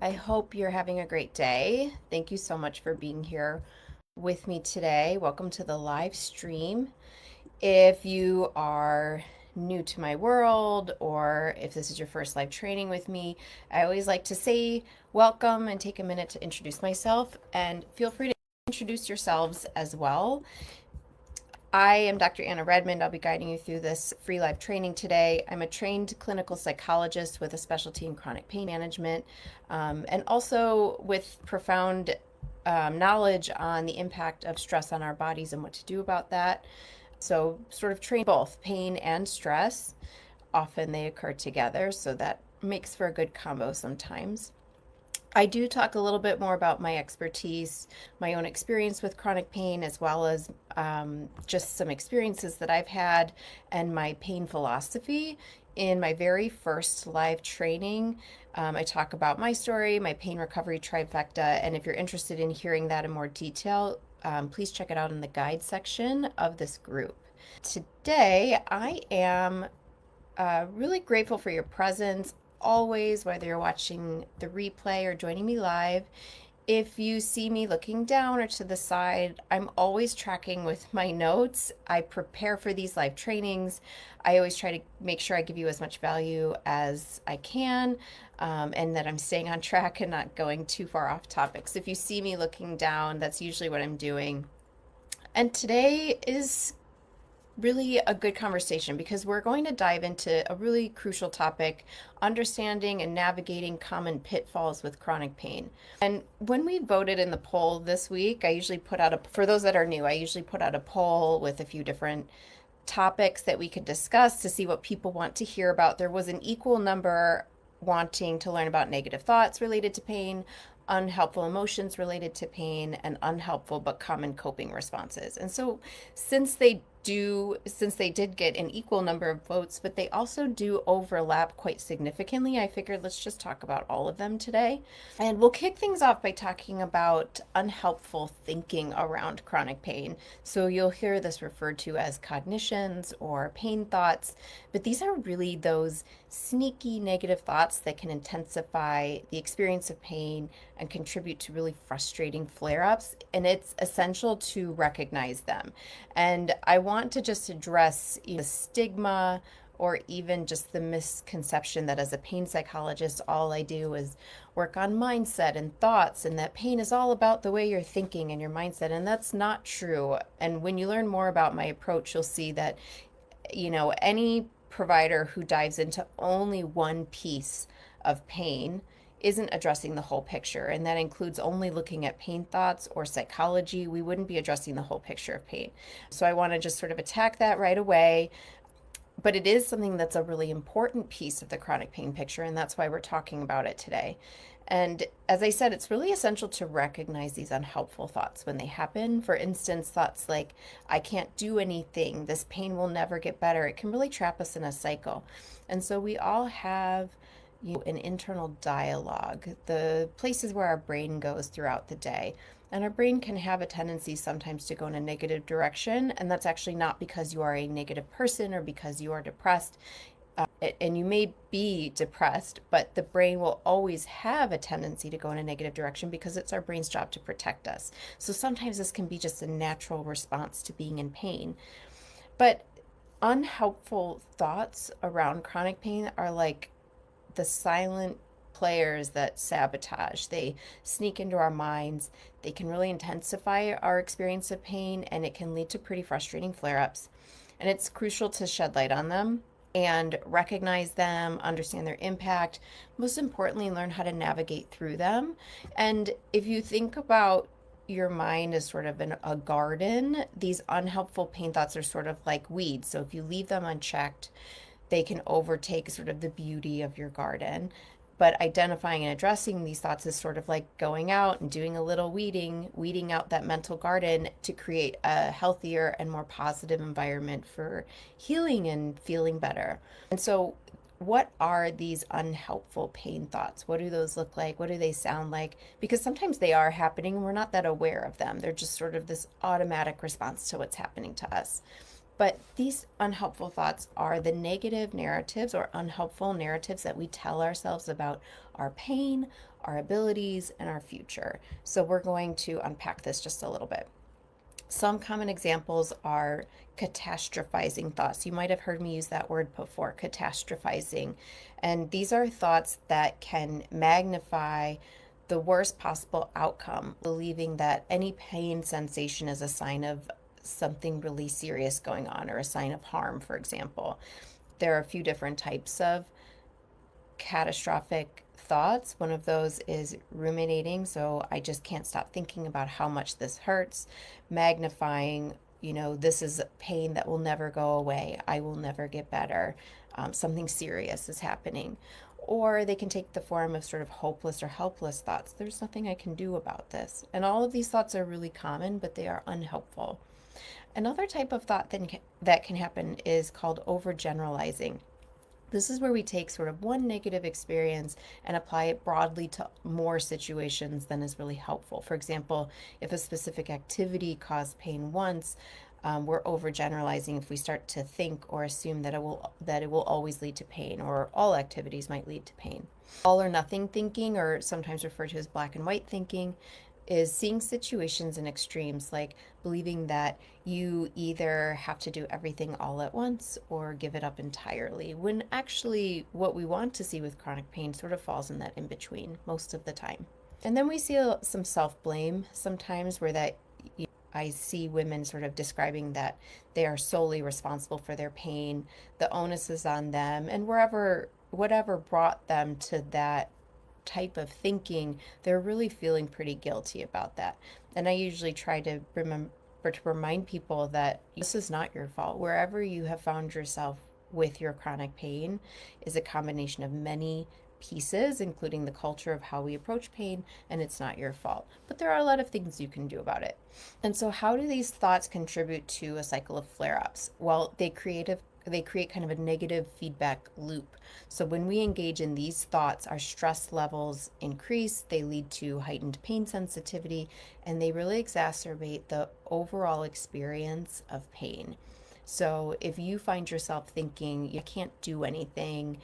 I hope you're having a great day. Thank you so much for being here with me today. Welcome to the live stream. If you are new to my world or if this is your first live training with me, I always like to say welcome and take a minute to introduce myself, and feel free to introduce yourselves as well. I am Dr. Anna Redmond. I'll be guiding you through this free live training today. I'm a trained clinical psychologist with a specialty in chronic pain management, and also with profound knowledge on the impact of stress on our bodies and what to do about that. So, sort of train both pain and stress. Often they occur together, so that makes for a good combo sometimes. I do talk a little bit more about my expertise, my own experience with chronic pain, as well as just some experiences that I've had and my pain philosophy. In my very first live training, I talk about my story, my pain recovery trifecta, and if you're interested in hearing that in more detail, please check it out in the guide section of this group. Today, I am really grateful for your presence always, whether you're watching the replay or joining me live. If you see me looking down or to the side, I'm always tracking with my notes. I prepare for these live trainings. I always try to make sure I give you as much value as I can, and that I'm staying on track and not going too far off topic. So if you see me looking down, that's usually what I'm doing. And today is really a good conversation because we're going to dive into a really crucial topic: understanding and navigating common pitfalls with chronic pain. And when we voted in the poll this week, I usually put out for those that are new, I usually put out a poll with a few different topics that we could discuss to see what people want to hear about. There was an equal number wanting to learn about negative thoughts related to pain, unhelpful emotions related to pain, and unhelpful but common coping responses. And so since they did get an equal number of votes, but they also do overlap quite significantly, I figured let's just talk about all of them today. And we'll kick things off by talking about unhelpful thinking around chronic pain. So you'll hear this referred to as cognitions or pain thoughts, but these are really those sneaky negative thoughts that can intensify the experience of pain and contribute to really frustrating flare-ups, and it's essential to recognize them. And I want to just address the stigma or even just the misconception that as a pain psychologist, all I do is work on mindset and thoughts, and that pain is all about the way you're thinking and your mindset. And that's not true. And when you learn more about my approach, you'll see that, any provider who dives into only one piece of pain isn't addressing the whole picture. And that includes only looking at pain thoughts or psychology. We wouldn't be addressing the whole picture of pain. So I want to just sort of attack that right away. But it is something that's a really important piece of the chronic pain picture, and that's why we're talking about it today. And as I said, it's really essential to recognize these unhelpful thoughts when they happen. For instance, thoughts like, I can't do anything, this pain will never get better. It can really trap us in a cycle. And so we all have an internal dialogue, the places where our brain goes throughout the day. And our brain can have a tendency sometimes to go in a negative direction. And that's actually not because you are a negative person or because you are depressed. And you may be depressed, but the brain will always have a tendency to go in a negative direction because it's our brain's job to protect us. So sometimes this can be just a natural response to being in pain. But unhelpful thoughts around chronic pain are like the silent players that sabotage. They sneak into our minds. They can really intensify our experience of pain, and it can lead to pretty frustrating flare-ups. And it's crucial to shed light on them and recognize them, understand their impact, most importantly, learn how to navigate through them. And if you think about your mind as sort of a garden, these unhelpful pain thoughts are sort of like weeds. So if you leave them unchecked, they can overtake sort of the beauty of your garden. But identifying and addressing these thoughts is sort of like going out and doing a little weeding out that mental garden to create a healthier and more positive environment for healing and feeling better. And so, what are these unhelpful pain thoughts? What do those look like? What do they sound like? Because sometimes they are happening and we're not that aware of them. They're just sort of this automatic response to what's happening to us. But these unhelpful thoughts are the negative narratives or unhelpful narratives that we tell ourselves about our pain, our abilities, and our future. So we're going to unpack this just a little bit. Some common examples are catastrophizing thoughts. You might have heard me use that word before, catastrophizing. And these are thoughts that can magnify the worst possible outcome, believing that any pain sensation is a sign of something really serious going on or a sign of harm, for example. There are a few different types of catastrophic thoughts. One of those is ruminating. So I just can't stop thinking about how much this hurts, magnifying, this is pain that will never go away. I will never get better. Something serious is happening. Or they can take the form of sort of hopeless or helpless thoughts. There's nothing I can do about this. And all of these thoughts are really common, but they are unhelpful. Another type of thought that can happen is called overgeneralizing. This is where we take sort of one negative experience and apply it broadly to more situations than is really helpful. For example, if a specific activity caused pain once, we're overgeneralizing if we start to think or assume that it will always lead to pain, or all activities might lead to pain. All or nothing thinking, or sometimes referred to as black and white thinking, is seeing situations in extremes, like believing that you either have to do everything all at once or give it up entirely, when actually what we want to see with chronic pain sort of falls in that in between most of the time. And then we see some self-blame sometimes, where I see women sort of describing that they are solely responsible for their pain, the onus is on them, and whatever brought them to that type of thinking, they're really feeling pretty guilty about that. And I usually try to remind people that this is not your fault. Wherever you have found yourself with your chronic pain is a combination of many pieces, including the culture of how we approach pain, and it's not your fault. But there are a lot of things you can do about it. And so how do these thoughts contribute to a cycle of flare-ups? Well, they create kind of a negative feedback loop. So when we engage in these thoughts, our stress levels increase, they lead to heightened pain sensitivity, and they really exacerbate the overall experience of pain. So if you find yourself thinking you can't do anything,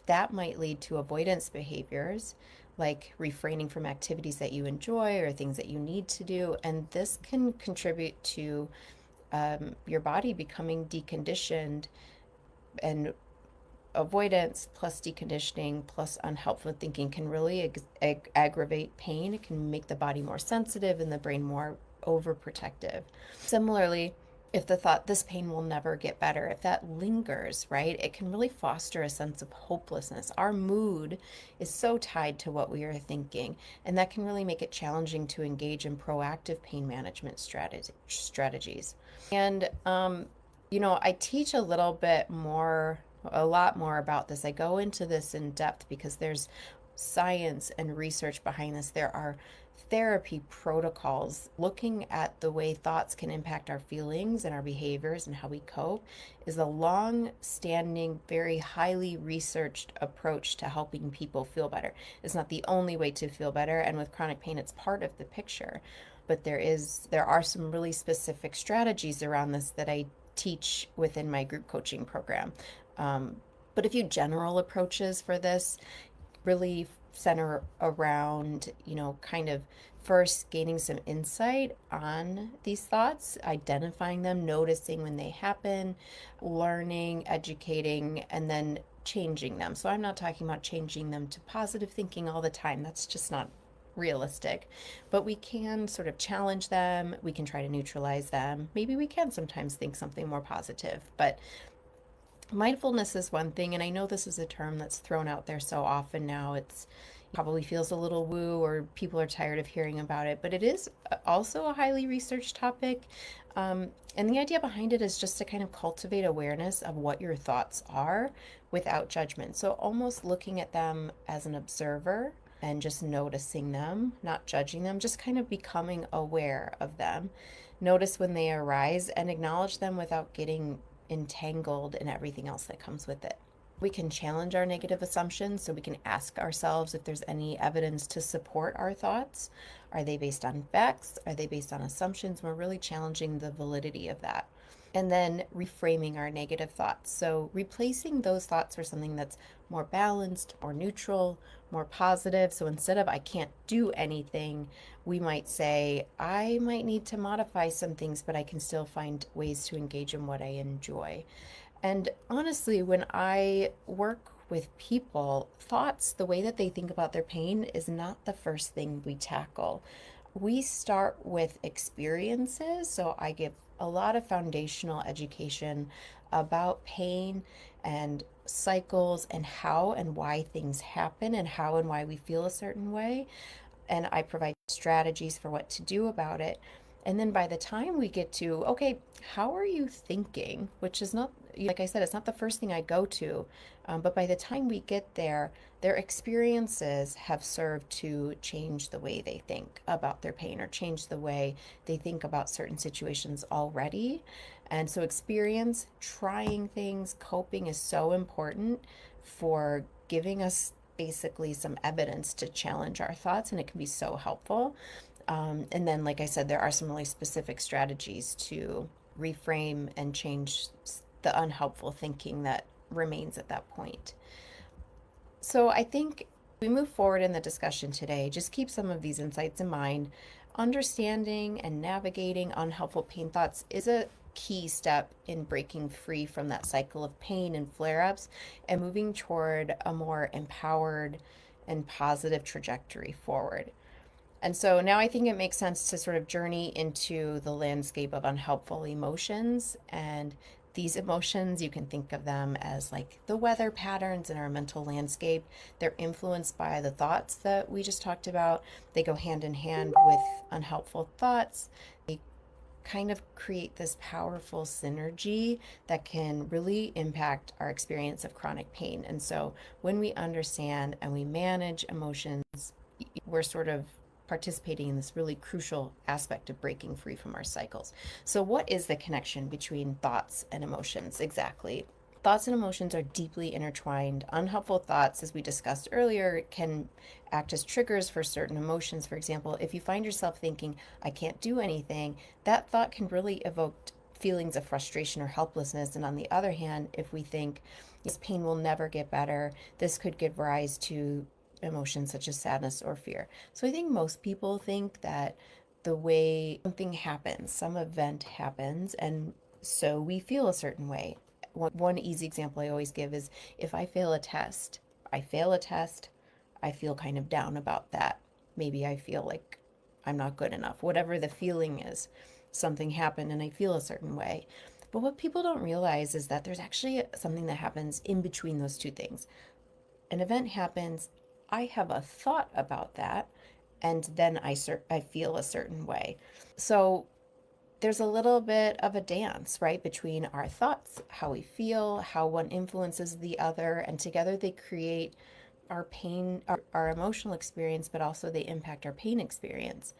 that might lead to avoidance behaviors, like refraining from activities that you enjoy or things that you need to do. And this can contribute to your body becoming deconditioned, and avoidance plus deconditioning plus unhelpful thinking can really aggravate pain. It can make the body more sensitive and the brain more overprotective. Similarly, if the thought, this pain will never get better, if that lingers, right, it can really foster a sense of hopelessness. Our mood is so tied to what we are thinking, and that can really make it challenging to engage in proactive pain management strategies. And, I teach a lot more about this. I go into this in depth because there's science and research behind this. There are therapy protocols looking at the way thoughts can impact our feelings and our behaviors and how we cope. Is a long-standing, very highly researched approach to helping people feel better. It's not the only way to feel better, and with chronic pain, it's part of the picture. But there are some really specific strategies around this that I teach within my group coaching program. But a few general approaches for this really center around, kind of first gaining some insight on these thoughts, identifying them, noticing when they happen, learning, educating, and then changing them. So I'm not talking about changing them to positive thinking all the time. That's just not realistic. But we can sort of challenge them. We can try to neutralize them. Maybe we can sometimes think something more positive. But mindfulness is one thing, and I know this is a term that's thrown out there so often now. It's probably feels a little woo, or people are tired of hearing about it, but it is also a highly researched topic. And the idea behind it is just to kind of cultivate awareness of what your thoughts are without judgment. So almost looking at them as an observer and just noticing them, not judging them, just kind of becoming aware of them. Notice when they arise and acknowledge them without getting entangled in everything else that comes with it. We can challenge our negative assumptions, so we can ask ourselves if there's any evidence to support our thoughts. Are they based on facts? Are they based on assumptions? We're really challenging the validity of that. And then reframing our negative thoughts. So replacing those thoughts for something that's more balanced, more neutral, more positive. So instead of I can't do anything, we might say I might need to modify some things, but I can still find ways to engage in what I enjoy. And honestly, when I work with people, thoughts, the way that they think about their pain is not the first thing we tackle. We start with experiences. So I give a lot of foundational education about pain and cycles and how and why things happen and how and why we feel a certain way. And I provide strategies for what to do about it. And then by the time we get to, okay, how are you thinking? Which is not, like I said, it's not the first thing I go to. But by the time we get there, their experiences have served to change the way they think about their pain or change the way they think about certain situations already. And so, experience, trying things, coping is so important for giving us basically some evidence to challenge our thoughts, and it can be so helpful. And then, like I said, there are some really specific strategies to reframe and change the unhelpful thinking that remains at that point. So I think we move forward in the discussion today, just keep some of these insights in mind. Understanding and navigating unhelpful pain thoughts is a key step in breaking free from that cycle of pain and flare ups and moving toward a more empowered and positive trajectory forward. And so now I think it makes sense to sort of journey into the landscape of unhelpful emotions. And these emotions, you can think of them as like the weather patterns in our mental landscape. They're influenced by the thoughts that we just talked about. They go hand in hand with unhelpful thoughts. They kind of create this powerful synergy that can really impact our experience of chronic pain. And so when we understand and we manage emotions, we're sort of participating in this really crucial aspect of breaking free from our cycles. So, what is the connection between thoughts and emotions exactly? Thoughts and emotions are deeply intertwined. Unhelpful thoughts, as we discussed earlier, can act as triggers for certain emotions. For example, if you find yourself thinking, I can't do anything, that thought can really evoke feelings of frustration or helplessness. And on the other hand, if we think, this pain will never get better, this could give rise to emotions such as sadness or fear. So I think most people think that the way something happens, some event happens, and so we feel a certain way. One easy example I always give is if I fail a test, I feel kind of down about that. Maybe I feel like I'm not good enough, whatever the feeling is. Something happened and I feel a certain way. But what people don't realize is that there's actually something that happens in between those two things. An event happens, I have a thought about that, and then I feel a certain way. So there's a little bit of a dance, right, between our thoughts, how we feel, how one influences the other, and together they create our pain, our emotional experience, but also they impact our pain experience.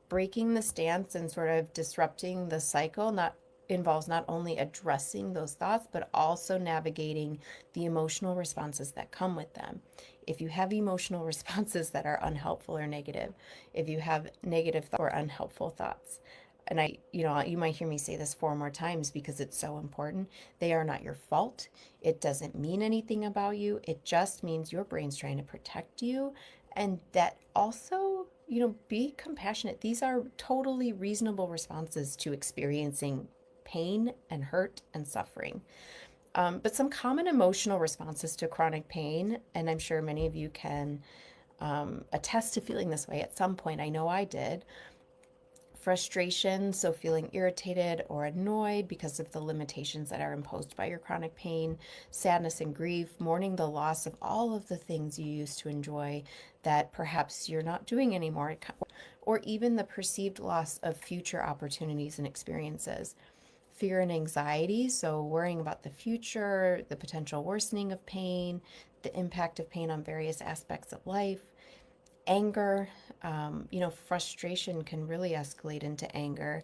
Breaking the stance and sort of disrupting the cycle not involves not only addressing those thoughts but also navigating the emotional responses that come with them. If you have emotional responses that are unhelpful or negative, if you have negative or unhelpful thoughts, and you might hear me say this 4 more times because it's so important, they are not your fault. It doesn't mean anything about you. It just means your brain's trying to protect you. And that also, be compassionate. These are totally reasonable responses to experiencing pain and hurt and suffering. But some common emotional responses to chronic pain, and I'm sure many of you can attest to feeling this way at some point. I know I did. Frustration, so feeling irritated or annoyed because of the limitations that are imposed by your chronic pain. Sadness and grief, mourning the loss of all of the things you used to enjoy that perhaps you're not doing anymore, or even the perceived loss of future opportunities and experiences. Fear and anxiety, so worrying about the future, the potential worsening of pain, the impact of pain on various aspects of life. Anger, frustration can really escalate into anger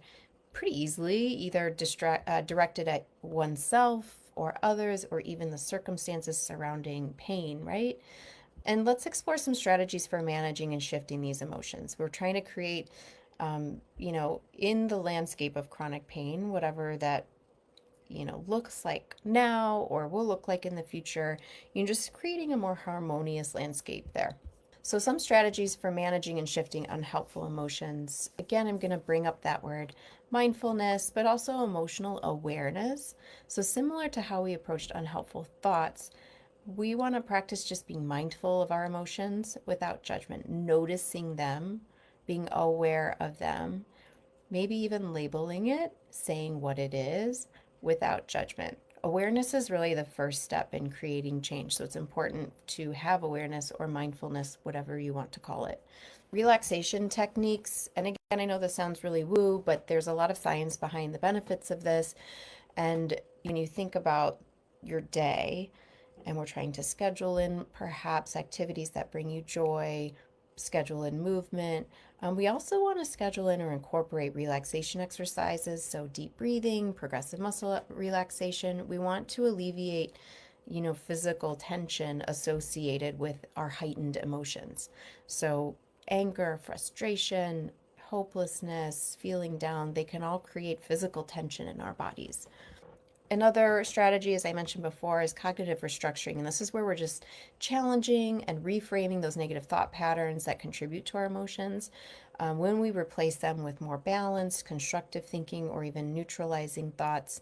pretty easily, either directed at oneself or others, or even the circumstances surrounding pain, right? And let's explore some strategies for managing and shifting these emotions. We're trying to create, in the landscape of chronic pain, whatever that looks like now or will look like in the future. Just creating a more harmonious landscape there. So some strategies for managing and shifting unhelpful emotions. Again, I'm going to bring up that word mindfulness, but also emotional awareness. So similar to how we approached unhelpful thoughts, we want to practice just being mindful of our emotions without judgment, noticing them, being aware of them, maybe even labeling it, saying what it is without judgment. Awareness is really the first step in creating change. So it's important to have awareness or mindfulness, whatever you want to call it. Relaxation techniques. And again, I know this sounds really woo, but there's a lot of science behind the benefits of this. And when you think about your day, and we're trying to schedule in perhaps activities that bring you joy, schedule in movement. We also want to schedule in or incorporate relaxation exercises, so deep breathing, progressive muscle relaxation. We want to alleviate, physical tension associated with our heightened emotions. So anger, frustration, hopelessness, feeling down, they can all create physical tension in our bodies. Another strategy, as I mentioned before, is cognitive restructuring. And this is where we're just challenging and reframing those negative thought patterns that contribute to our emotions. When we replace them with more balanced, constructive thinking, or even neutralizing thoughts,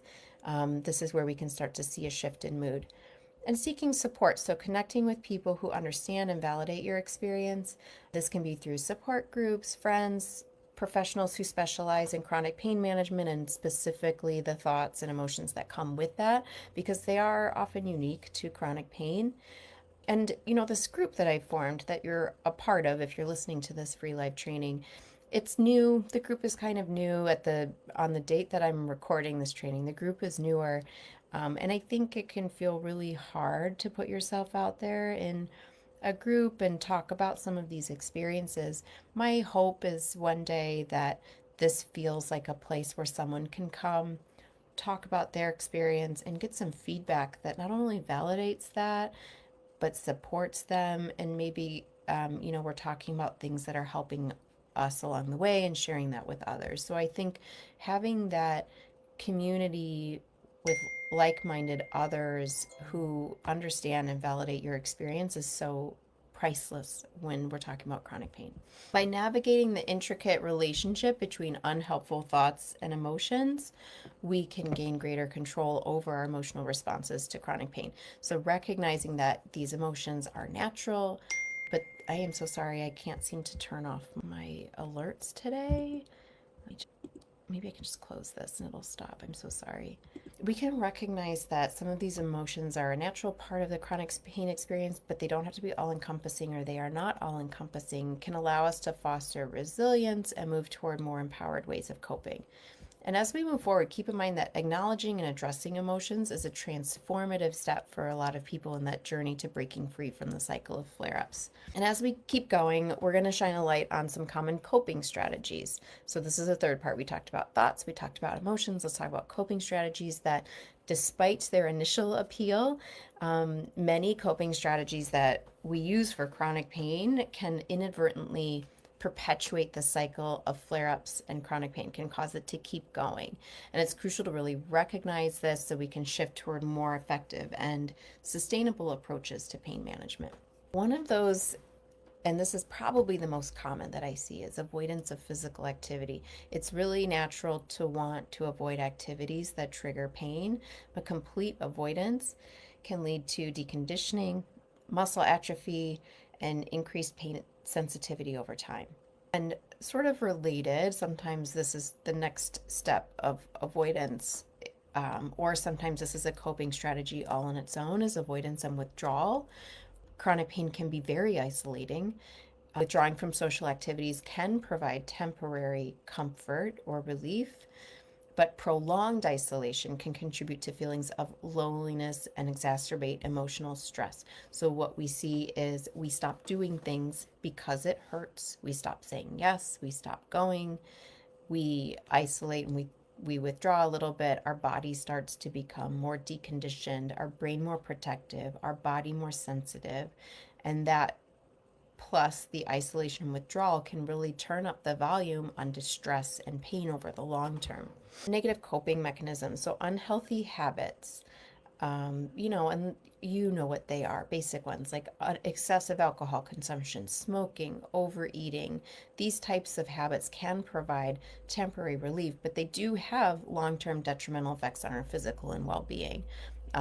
this is where we can start to see a shift in mood. And seeking support, so connecting with people who understand and validate your experience. This can be through support groups, friends, professionals who specialize in chronic pain management, and specifically the thoughts and emotions that come with that, because they are often unique to chronic pain. And this group that I formed that you're a part of, if you're listening to this free live training, it's new. The group is kind of new on the date that I'm recording this training. The group is newer. And I think it can feel really hard to put yourself out there in a group and talk about some of these experiences. My hope is one day that this feels like a place where someone can come, talk about their experience, and get some feedback that not only validates that, but supports them. And maybe, we're talking about things that are helping us along the way and sharing that with others. So I think having that community with like-minded others who understand and validate your experience is so priceless when we're talking about chronic pain. By navigating the intricate relationship between unhelpful thoughts and emotions, we can gain greater control over our emotional responses to chronic pain. So recognizing that these emotions are natural, but I am so sorry I can't seem to turn off my alerts today. Maybe I can just close this and it'll stop. I'm so sorry. We can recognize that some of these emotions are a natural part of the chronic pain experience, but they don't have to be all encompassing, or they are not all encompassing, can allow us to foster resilience and move toward more empowered ways of coping. And as we move forward, keep in mind that acknowledging and addressing emotions is a transformative step for a lot of people in that journey to breaking free from the cycle of flare-ups. And as we keep going, we're going to shine a light on some common coping strategies. So this is the third part. We talked about thoughts, we talked about emotions. Let's talk about coping strategies that, despite their initial appeal, many coping strategies that we use for chronic pain can inadvertently perpetuate the cycle of flare-ups, and chronic pain can cause it to keep going. And it's crucial to really recognize this so we can shift toward more effective and sustainable approaches to pain management. One of those, and this is probably the most common that I see, is avoidance of physical activity. It's really natural to want to avoid activities that trigger pain, but complete avoidance can lead to deconditioning, muscle atrophy, and increased pain sensitivity over time. And sort of related, sometimes this is the next step of avoidance, or sometimes this is a coping strategy all on its own, is avoidance and withdrawal. Chronic pain can be very isolating. Withdrawing from social activities can provide temporary comfort or relief, but prolonged isolation can contribute to feelings of loneliness and exacerbate emotional stress. So what we see is we stop doing things because it hurts. We stop saying yes, we stop going, we isolate, and we withdraw a little bit. Our body starts to become more deconditioned, our brain more protective, our body more sensitive, and that plus the isolation and withdrawal can really turn up the volume on distress and pain over the long term. Negative coping mechanisms, so unhealthy habits, and you know what they are, basic ones like excessive alcohol consumption, smoking, overeating. These types of habits can provide temporary relief, but they do have long-term detrimental effects on our physical and well-being.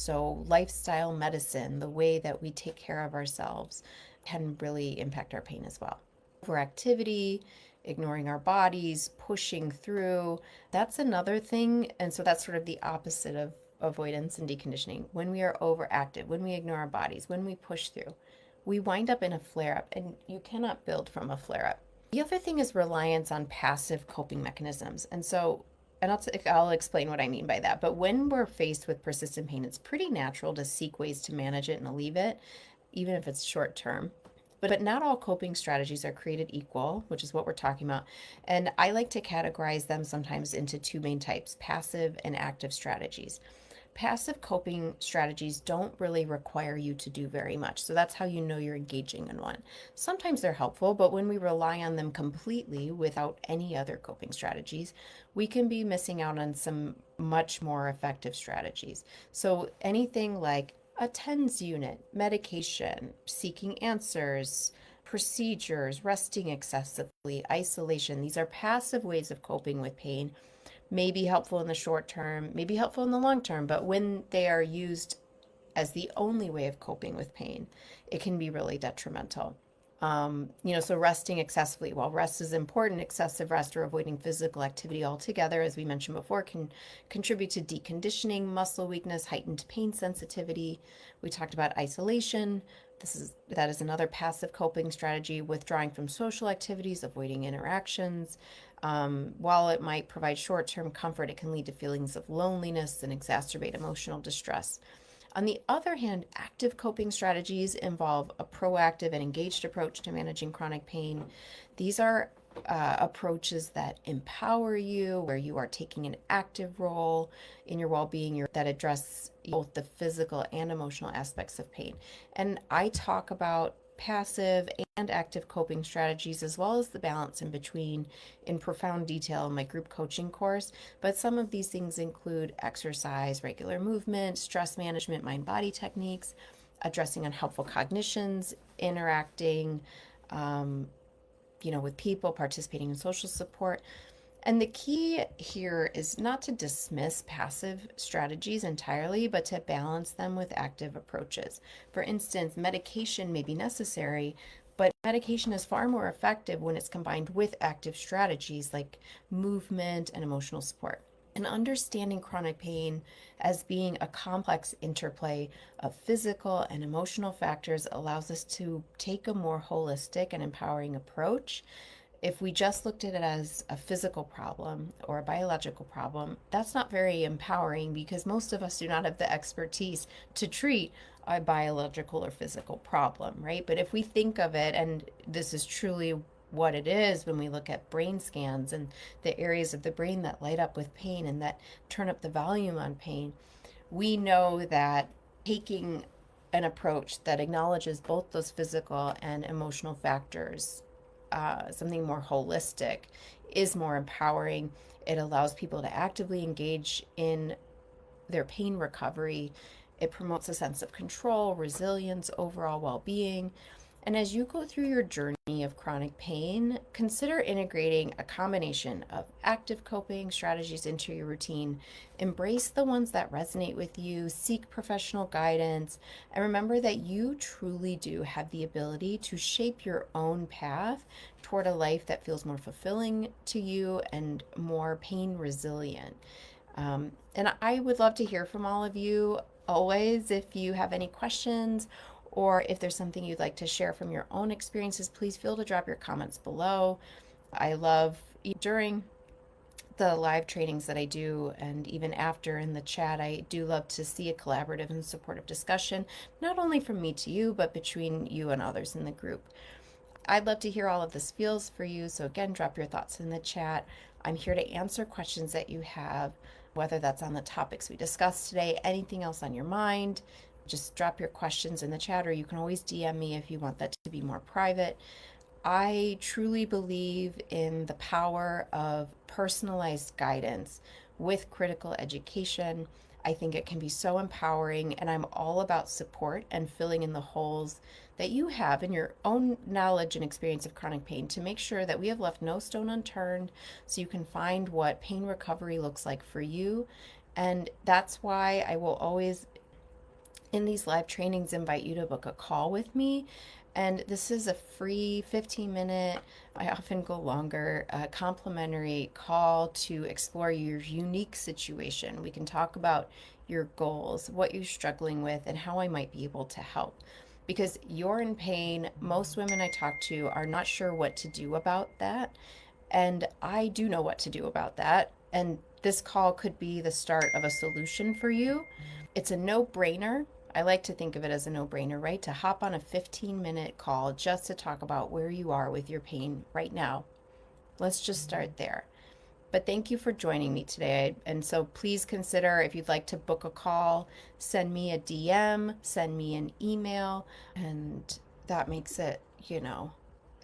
So lifestyle medicine, the way that we take care of ourselves, can really impact our pain as well. Overactivity, ignoring our bodies, pushing through, that's another thing. And so that's sort of the opposite of avoidance and deconditioning. When we are overactive, when we ignore our bodies, when we push through, we wind up in a flare up, and you cannot build from a flare up. The other thing is reliance on passive coping mechanisms. I'll explain what I mean by that. But when we're faced with persistent pain, it's pretty natural to seek ways to manage it and alleviate it, even if it's short term. But not all coping strategies are created equal, which is what we're talking about. And I like to categorize them sometimes into two main types: passive and active strategies. Passive coping strategies don't really require you to do very much. So that's how you know you're engaging in one. Sometimes they're helpful, but when we rely on them completely without any other coping strategies, we can be missing out on some much more effective strategies. So anything like a TENS unit, medication, seeking answers, procedures, resting excessively, isolation, these are passive ways of coping with pain, may be helpful in the short term, may be helpful in the long term, but when they are used as the only way of coping with pain, it can be really detrimental. So resting excessively, while rest is important, excessive rest or avoiding physical activity altogether, as we mentioned before, can contribute to deconditioning, muscle weakness, heightened pain sensitivity. We talked about isolation. That is another passive coping strategy, withdrawing from social activities, avoiding interactions. While it might provide short-term comfort, it can lead to feelings of loneliness and exacerbate emotional distress. On the other hand, active coping strategies involve a proactive and engaged approach to managing chronic pain. These are approaches that empower you, where you are taking an active role in your well-being, that address both the physical and emotional aspects of pain. And I talk about passive and active coping strategies, as well as the balance in between, in profound detail in my group coaching course. But some of these things include exercise, regular movement, stress management, mind-body techniques, addressing unhelpful cognitions, interacting, with people, participating in social support. And the key here is not to dismiss passive strategies entirely, but to balance them with active approaches. For instance, medication may be necessary, but medication is far more effective when it's combined with active strategies like movement and emotional support. And understanding chronic pain as being a complex interplay of physical and emotional factors allows us to take a more holistic and empowering approach. If we just looked at it as a physical problem or a biological problem, that's not very empowering, because most of us do not have the expertise to treat a biological or physical problem, right? But if we think of it, and this is truly what it is when we look at brain scans and the areas of the brain that light up with pain and that turn up the volume on pain, we know that taking an approach that acknowledges both those physical and emotional factors, something more holistic, is more empowering. It allows people to actively engage in their pain recovery. It promotes a sense of control, resilience, overall well-being. And as you go through your journey of chronic pain, consider integrating a combination of active coping strategies into your routine. Embrace the ones that resonate with you, seek professional guidance, and remember that you truly do have the ability to shape your own path toward a life that feels more fulfilling to you and more pain resilient. And I would love to hear from all of you always. If you have any questions, or if there's something you'd like to share from your own experiences, please feel to drop your comments below. I love, during the live trainings that I do, and even after in the chat, I do love to see a collaborative and supportive discussion, not only from me to you, but between you and others in the group. I'd love to hear all of this feels for you. So again, drop your thoughts in the chat. I'm here to answer questions that you have, whether that's on the topics we discussed today, anything else on your mind. Just drop your questions in the chat, or you can always DM me if you want that to be more private. I truly believe in the power of personalized guidance with critical education. I think it can be so empowering, and I'm all about support and filling in the holes that you have in your own knowledge and experience of chronic pain to make sure that we have left no stone unturned so you can find what pain recovery looks like for you. And that's why I will always, in these live trainings, invite you to book a call with me. And this is a free 15-minute, I often go longer, complimentary call to explore your unique situation. We can talk about your goals, what you're struggling with, and how I might be able to help. Because you're in pain, most women I talk to are not sure what to do about that. And I do know what to do about that. And this call could be the start of a solution for you. It's a no-brainer. I like to think of it as a no-brainer, right? To hop on a 15-minute call just to talk about where you are with your pain right now. Let's just start there. But thank you for joining me today. And so please consider, if you'd like to book a call, send me a DM, send me an email, and that makes it,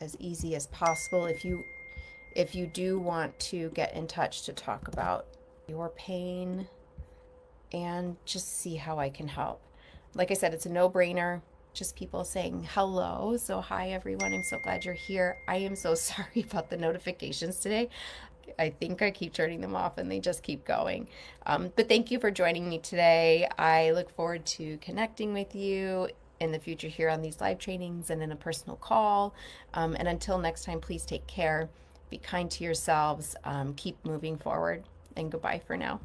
as easy as possible. If you do want to get in touch to talk about your pain and just see how I can help. Like I said, it's a no-brainer. Just people saying hello. So hi everyone. I'm so glad you're here. I am so sorry about the notifications today. I think I keep turning them off and they just keep going. But thank you for joining me today. I look forward to connecting with you in the future here on these live trainings and in a personal call. And until next time, please take care. Be kind to yourselves. Keep moving forward. And goodbye for now.